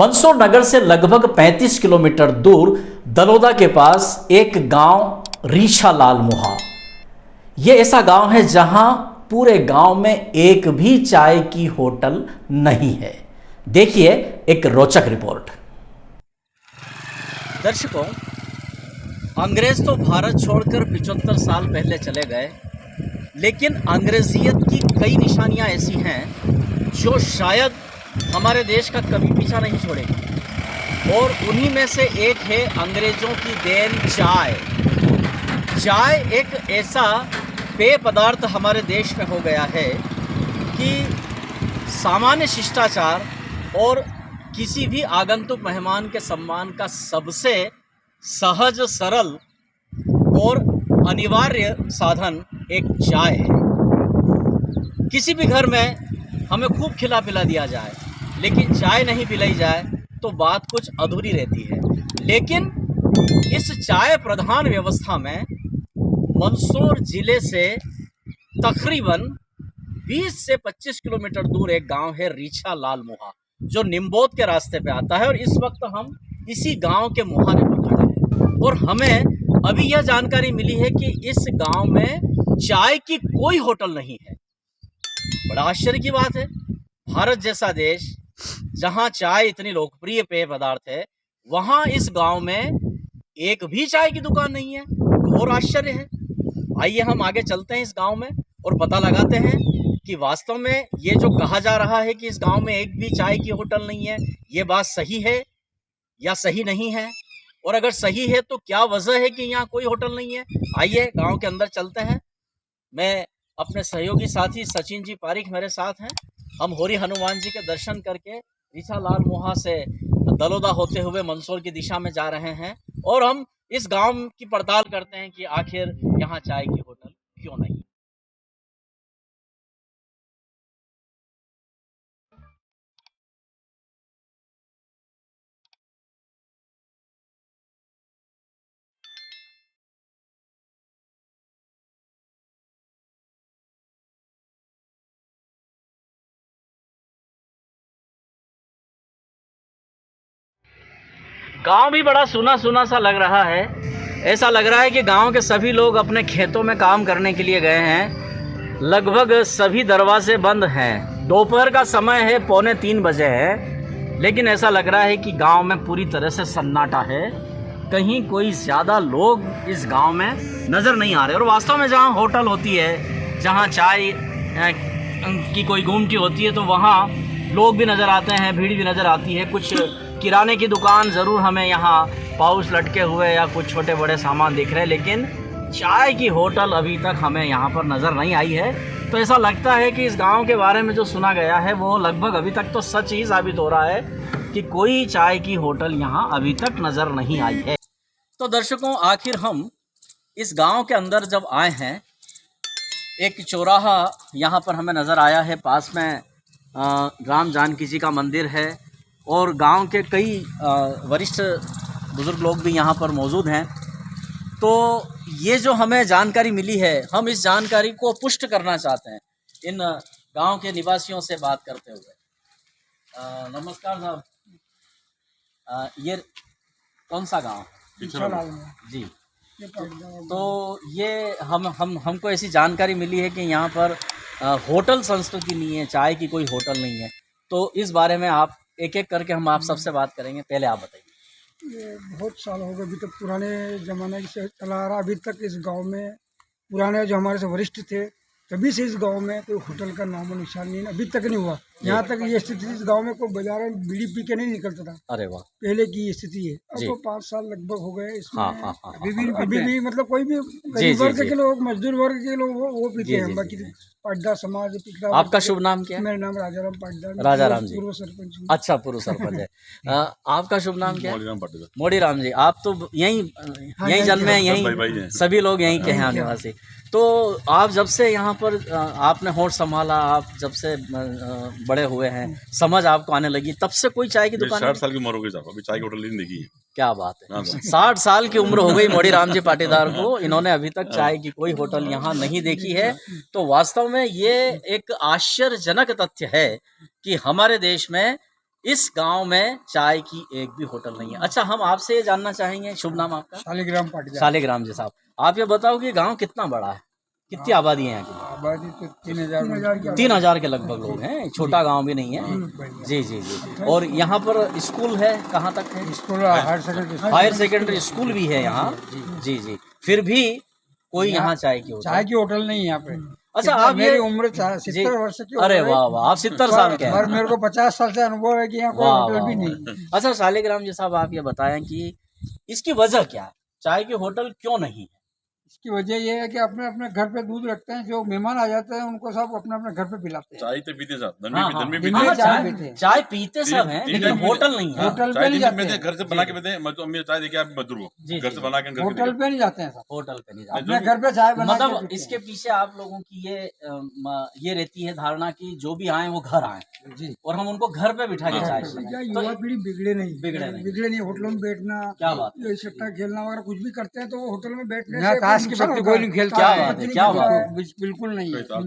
मंदसौर नगर से लगभग 35 किलोमीटर दूर दलोदा के पास एक गांव रीछा लाल मोहा। यह ऐसा गांव है जहां पूरे गांव में एक भी चाय की होटल नहीं है। देखिए एक रोचक रिपोर्ट। दर्शकों, अंग्रेज तो भारत छोड़कर 75 साल पहले चले गए, लेकिन अंग्रेजियत की कई निशानियां ऐसी हैं जो शायद हमारे देश का कभी पीछा नहीं छोड़ेगी। और उन्हीं में से एक है अंग्रेजों की देन चाय। चाय एक ऐसा पेय पदार्थ हमारे देश में हो गया है कि सामान्य शिष्टाचार और किसी भी आगंतुक मेहमान के सम्मान का सबसे सहज, सरल और अनिवार्य साधन एक चाय है। किसी भी घर में हमें खूब खिला पिला दिया जाए, लेकिन चाय नहीं पिलाई जाए तो बात कुछ अधूरी रहती है। लेकिन इस चाय प्रधान व्यवस्था में मंदसौर जिले से तकरीबन 20 से 25 किलोमीटर दूर एक गांव है रीछा लाल मोहा, जो निम्बोद के रास्ते पे आता है। और इस वक्त हम इसी गांव के मुहाने पर खड़े हैं और हमें अभी यह जानकारी मिली है कि इस गांव में चाय की कोई होटल नहीं है। बड़ा आश्चर्य की बात है। भारत जैसा देश जहां चाय इतनी लोकप्रिय पेय पदार्थ है, वहां इस गांव में एक भी चाय की दुकान नहीं है। घोर आश्चर्य है। आइए हम आगे चलते हैं इस गांव में और पता लगाते हैं कि वास्तव में ये जो कहा जा रहा है कि इस गांव में एक भी चाय की होटल नहीं है, ये बात सही है या सही नहीं है, और अगर सही है तो क्या वजह है कि यहाँ कोई होटल नहीं है। आइए गांव के अंदर चलते हैं। मैं अपने सहयोगी साथी सचिन जी पारिक मेरे साथ हैं। हम होरी हनुमान जी के दर्शन करके रीछा लाल मोहा से दलोदा होते हुए मंदसौर की दिशा में जा रहे हैं और हम इस गांव की पड़ताल करते हैं कि आखिर यहाँ चाय की होटल क्यों नहीं। गांव भी बड़ा सुना सुना सा लग रहा है। ऐसा लग रहा है कि गांव के सभी लोग अपने खेतों में काम करने के लिए गए हैं। लगभग सभी दरवाजे बंद हैं। दोपहर का समय है, 2:45 बजे है, लेकिन ऐसा लग रहा है कि गांव में पूरी तरह से सन्नाटा है। कहीं कोई ज़्यादा लोग इस गांव में नज़र नहीं आ रहे। और वास्तव में जहां होटल होती है, जहां चाय की कोई गुमटी होती है, तो वहाँ लोग भी नज़र आते हैं, भीड़ भी नज़र आती है। कुछ किराने की दुकान ज़रूर हमें यहाँ पाउच लटके हुए या कुछ छोटे बड़े सामान दिख रहे हैं, लेकिन चाय की होटल अभी तक हमें यहाँ पर नज़र नहीं आई है। तो ऐसा लगता है कि इस गांव के बारे में जो सुना गया है वो लगभग अभी तक तो सच ही साबित हो रहा है कि कोई चाय की होटल यहाँ अभी तक नज़र नहीं आई है। तो दर्शकों, आखिर हम इस गाँव के अंदर जब आए हैं, एक चौराहा यहाँ पर हमें नज़र आया है। पास में राम जानकी जी का मंदिर है और गांव के कई वरिष्ठ बुज़ुर्ग लोग भी यहाँ पर मौजूद हैं। तो ये जो हमें जानकारी मिली है, हम इस जानकारी को पुष्ट करना चाहते हैं इन गांव के निवासियों से बात करते हुए। नमस्कार साहब, ये कौन सा गांव जी? तो ये हमको ऐसी जानकारी मिली है कि यहाँ पर होटल संस्कृति नहीं है, चाय की कोई होटल नहीं है। तो इस बारे में आप एक एक करके हम आप सबसे बात करेंगे। पहले आप बताइए। ये बहुत साल हो गए, अभी तक पुराने ज़माने से चला आ रहा। अभी तक इस गांव में पुराने जो हमारे से वरिष्ठ थे, तभी से इस गांव में कोई होटल का नामो निशान नहीं, अभी तक नहीं हुआ। यहाँ तक ये स्थिति, इस गांव में कोई बाजार में बीड़ी पी के नहीं निकलता था। अरे वाह, पहले की ये स्थिति है। अब तो 5 साल लगभग हो गए इसमें। हाँ। अभी भी मतलब कोई भी गरीब वर्ग के लोग, मजदूर वर्ग के लोग वो पीते हैं। बाकी पाटीदार समाज पिछड़ा। आपका शुभ नाम क्या है? मेरा नाम राजाराम पाटीदार। राजाराम जी, पूर्व सरपंच। अच्छा, पूर्व सरपंच है। आपका शुभ नाम क्या है? मोड़ीराम जी। आप तो यहीं जन्मे हैं, यहीं सभी लोग यहीं के हैं निवासी। तो आप जब से यहाँ पर आपने होठ संभाला, आप जब से बड़े हुए हैं, समझ आपको आने लगी, तब से कोई चाय की दुकान? 60 साल की उम्र हो गई साहब, अभी चाय की होटल नहीं देखी है। क्या बात है, 60 साल की उम्र हो गई मोड़ीराम जी पाटीदार को, इन्होंने अभी तक चाय की कोई होटल यहाँ नहीं देखी है। तो वास्तव में ये एक आश्चर्यजनक तथ्य है कि हमारे देश में इस गांव में चाय की एक भी होटल नहीं है। अच्छा, हम आपसे ये जानना चाहेंगे, शुभ नाम आपका? शालिग्राम पाटिल। शालिग्राम जी साहब, आप ये बताओ कि गांव कितना बड़ा है, कितनी आबादी है यहाँ की? आबादी तो 3,000 3,000 के लगभग लोग हैं, छोटा गांव भी नहीं है। जी जी जी। और यहाँ पर स्कूल है, कहाँ तक है? स्कूल हायर सेकेंडरी स्कूल भी है यहाँ। जी जी। फिर भी कोई यहाँ चाय की होटल? चाय की होटल नहीं है यहाँ पे। अच्छा, आप मेरी ये उम्र 70 वर्ष की हो अरे गई। वाह वाह, आप 70 साल के और हैं। मेरे को 50 साल से अनुभव है कि यहाँ कोई वाह होटल वाह भी वाह। नहीं। अच्छा शालिग्राम जी साहब, आप ये बताएं कि इसकी वजह क्या है, चाय के होटल क्यों नहीं है? इसकी वजह ये है कि अपने अपने घर पे दूध रखते हैं, जो मेहमान आ जाते हैं उनको सब अपने अपने घर पे पिलाते हैं। चाय तो पीते साहब, धन हाँ, भी हाँ, धन भी दिन पीते में हैं। चाय पीते हैं। चाय पीते सब हैं, तीन लेकिन टाइम होटल नहीं है। होटल पे चाय नहीं दिन में जाते पीते हैं। हैं, घर से बना के पीते हैं। मैं तो अम्मी चाय देके आप मजदूर जी, को घर जी, से बना के घर होटल पे नहीं जाते हैं सब, होटल पे नहीं जाते। अपने घर पे चाय बना के मतलब पीते इसके हैं। पीछे आप लोगों की ये रहती है धारणा कि जो भी आए वो घर आए, जी। और हम उनको घर पे बिठा के चाय क्या पिलाएं। युवा पीढ़ी बिगड़े नहीं, बिगड़े नहीं। होटलों में बैठना, क्या बात है। ये सट्टा खेलना वगैरह कुछ भी करते हैं तो वो होटल में बैठने यहाँ से ताश की नुकसान पत्ती होता कोई है। नहीं खेलता। क्या ताश की बात है, पत्ती नहीं क्या खेलता बात है। है। बिल्कुल नहीं है। तो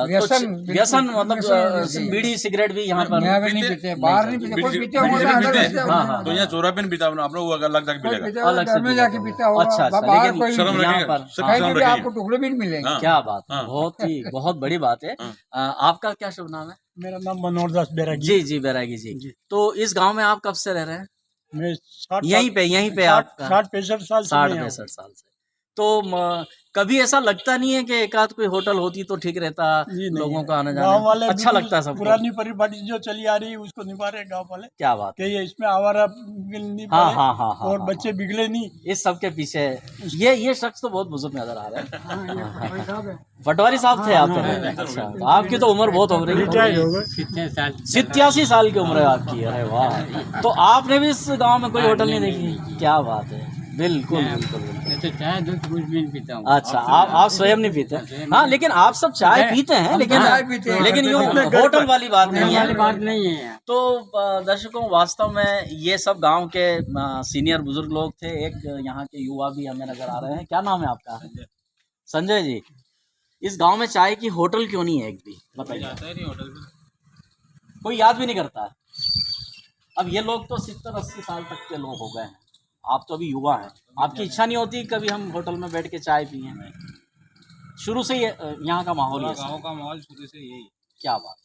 व्यसन, व्यसन मतलब व्यसन, बीड़ी सिगरेट भी यहाँ पर यहाँ पे नहीं पीते, बाहर नहीं पीते, कोई पीते होंगे तो अंदर पीते हाँ, हाँ, होंगे। तो यहाँ चौरा पे नहीं पीता, आप लोग अलग जाके कोई पीलेगा। पीते होगा, अलग से घर में जाके पीता होगा। अच्छा, बाहर लेकिन कोई शर्म यहाँ रखेगा, पर सब कहीं शर्म पे भी रखेगा। आपको टुकड़े भी नहीं मिलेंगे। हाँ। क्या बात है, हाँ। बहुत बड़ी बात है। आपका क्या शुभ नाम है? मेरा नाम मनोहर दास बैरागी। जी जी, बैरागी जी। तो इस गांव में आप कब से रह रहे हैं? मैं यहीं पे आपका 60-65 साल 60-65 साल से। तो कभी ऐसा लगता नहीं है कि एक आध कोई होटल होती तो ठीक रहता, लोगों का आना गाँव वाले जाना अच्छा लगता है सबको? पुरानी परिपाटी जो चली आ रही है उसको निभा रहे गाँव वाले, क्या बात है। कि ये इसमें आवारा नहीं हाँ पड़े हाँ हाँ हाँ और हाँ, बच्चे बिगड़े नहीं। इस सब के पीछे ये शख्स तो बहुत बुजुर्ग नजर आ रहे हैं। पटवारी साहब थे आप? अच्छा, तो आपकी तो उम्र बहुत हो रही है, 87 साल की उम्र है आपकी। अरे वाह, तो आपने भी इस गांव में कोई होटल नहीं देखी? क्या बात है, बिल्कुल बिल्कुल बिल्कुल। चाय दूध कुछ भी नहीं पीता हूँ। अच्छा, आप स्वयं नहीं पीते? हाँ, लेकिन आप सब चाय पीते हैं, चाय पीते हैं। लेकिन यूँ होटल वाली बात नहीं वाली है। बात नहीं है। तो दर्शकों, वास्तव में ये सब गांव के सीनियर बुजुर्ग लोग थे। एक यहाँ के युवा भी हमें नजर आ रहे हैं। क्या नाम है आपका? संजय जी। इस गांव में चाय की होटल क्यों नहीं है एक भी, बताइए? कोई याद भी नहीं करता। अब ये लोग तो 70-80 साल तक के लोग हो गए हैं, आप तो अभी युवा हैं। आपकी इच्छा नहीं होती कभी हम होटल में बैठ के चाय पिए? शुरू से ही यहाँ का माहौल है, गाँव का माहौल शुरू से यही। क्या बात।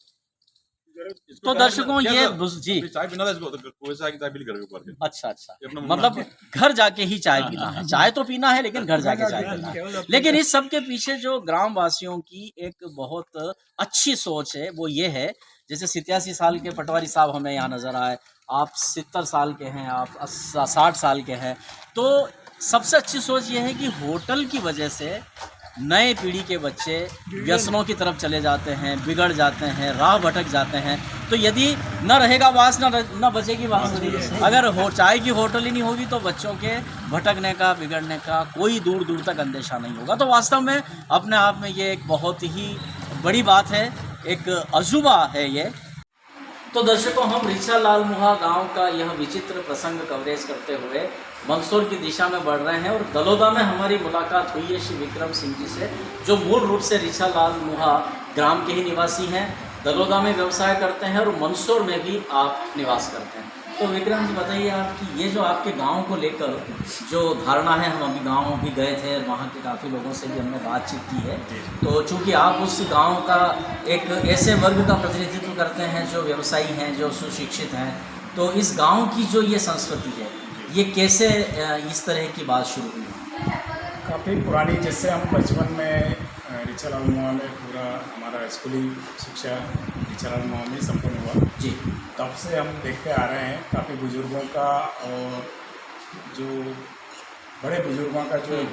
तो दर्शकों, ये जी चाय पीना था इसको, तो कोई सा की चाय पी कर ऊपर के। अच्छा, मतलब घर जाके ही चाय पीना है। चाय तो पीना है, लेकिन घर जाके चाय पीना है। लेकिन इस सब के पीछे जो ग्राम वासियों की एक बहुत अच्छी सोच है, वो ये है, जैसे 87 साल के पटवारी साहब हमें यहाँ नजर आए, आप 70 साल के हैं, आप 60 साल के हैं। तो सबसे अच्छी सोच ये है कि होटल की वजह से नए पीढ़ी के बच्चे व्यसनों की तरफ चले जाते हैं, बिगड़ जाते हैं, राह भटक जाते हैं। तो यदि न रहेगा बांस, न बचेगी बांसुरी। अगर चाय की होटल ही नहीं होगी तो बच्चों के भटकने का, बिगड़ने का कोई दूर दूर तक अंदेशा नहीं होगा। तो वास्तव में अपने आप में ये एक बहुत ही बड़ी बात है, एक अजूबा है ये। तो दर्शकों, हम रिछा लाल मुहा गांव का यह विचित्र प्रसंग कवरेज करते हुए मंदसौर की दिशा में बढ़ रहे हैं, और दलोदा में हमारी मुलाकात हुई है श्री विक्रम सिंह जी से, जो मूल रूप से रिछा लाल मुहा ग्राम के ही निवासी हैं। दलोदा में व्यवसाय करते हैं और मंदसौर में भी आप निवास करते हैं। तो विक्रम जी, बताइए आपकी ये जो आपके गांव को लेकर जो धारणा है, हम अभी गांव भी गए थे, वहाँ के काफ़ी लोगों से भी हमने बातचीत की है। तो चूँकि आप उस गांव का एक ऐसे वर्ग का प्रतिनिधित्व करते हैं जो व्यवसायी हैं, जो सुशिक्षित हैं, तो इस गांव की जो ये संस्कृति है, ये कैसे इस तरह की बात शुरू हुई? काफ़ी पुरानी, जैसे हम बचपन में रिछा लाल मुहा में पूरा हमारा स्कूली शिक्षा रिछा लाल मुहा में संपन्न हुआ जी। तब से हम देखते आ रहे हैं काफ़ी बुजुर्गों का, और जो बड़े बुजुर्गों का जो एक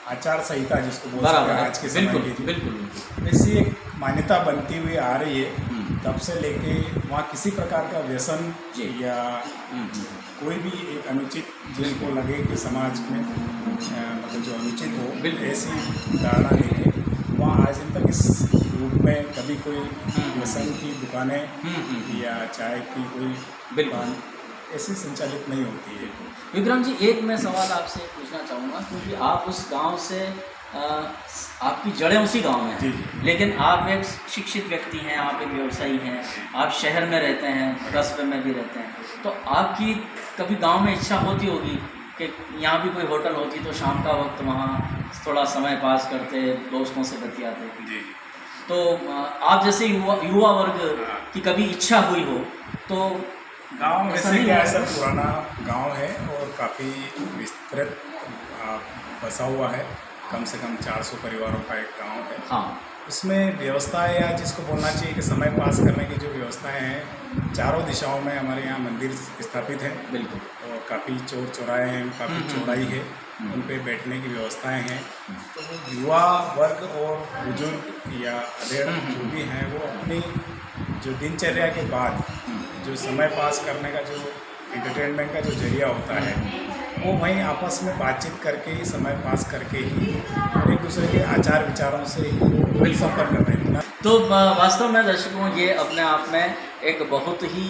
आचार संहिता जिसको बोलते हैं आज के समय की, बिल्कुल ऐसी एक मान्यता बनती हुई आ रही है। तब से लेके वहाँ किसी प्रकार का व्यसन या कोई भी एक अनुचित जिनको लगे कि समाज में मतलब जो अनुचित हो, ऐसी धारणा लेके वहाँ आज दिन तक इस रूप में कभी कोई व्यसन की दुकानें या चाय की कोई दुकान ऐसी संचालित नहीं होती है। विक्रम जी, एक मैं सवाल आपसे पूछना चाहूँगा, क्योंकि आप उस गांव से आपकी जड़ें उसी गांव में जी, हैं, लेकिन आप एक शिक्षित व्यक्ति हैं, आप एक व्यवसायी हैं, आप शहर में रहते हैं, कस्बे में भी रहते हैं, तो आपकी कभी गांव में इच्छा होती होगी कि यहाँ भी कोई होटल होती तो शाम का वक्त वहाँ थोड़ा समय पास करते, दोस्तों से बतियाते। जी तो आप जैसे युवा वर्ग की कभी इच्छा हुई हो तो गांव ऐसा वैसे नहीं क्या हुआ? ऐसा पुराना गांव है और काफ़ी विस्तृत बसा हुआ है, कम से कम 400 परिवारों का एक गांव है। हाँ, उसमें व्यवस्थाएं या जिसको बोलना चाहिए कि समय पास करने की जो व्यवस्थाएं हैं, चारों दिशाओं में हमारे यहाँ मंदिर स्थापित हैं बिल्कुल। और काफ़ी चौर चौराहे हैं, काफ़ी चौड़ाई है, उन पे बैठने की व्यवस्थाएं हैं। तो वो युवा वर्ग और बुजुर्ग या अधेड़ जो भी हैं वो अपनी जो दिनचर्या के बाद जो समय पास करने का जो एंटरटेनमेंट का जो जरिया होता है वो वहीं आपस में बातचीत करके ही, समय पास करके ही और एक दूसरे के आचार विचारों से ही संपर्क करते हैं। तो वास्तव में दर्शकों ये अपने आप में एक बहुत ही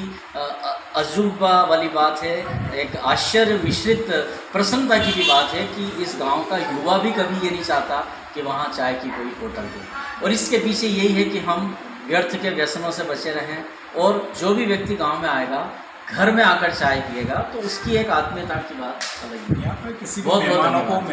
अजूबा वाली बात है, एक आश्चर्य मिश्रित प्रसन्नता की भी बात है कि इस गांव का युवा भी कभी ये नहीं चाहता कि वहाँ चाय की कोई होटल हो, और इसके पीछे यही है कि हम व्यर्थ के व्यसनों से बचे रहें और जो भी व्यक्ति गांव में आएगा घर में आकर चाय पिएगा तो उसकी एक आत्मीयता की बात अलग है। यहाँ पर किसी भी बहुत बहुत मेहमानों धन्यवाद। को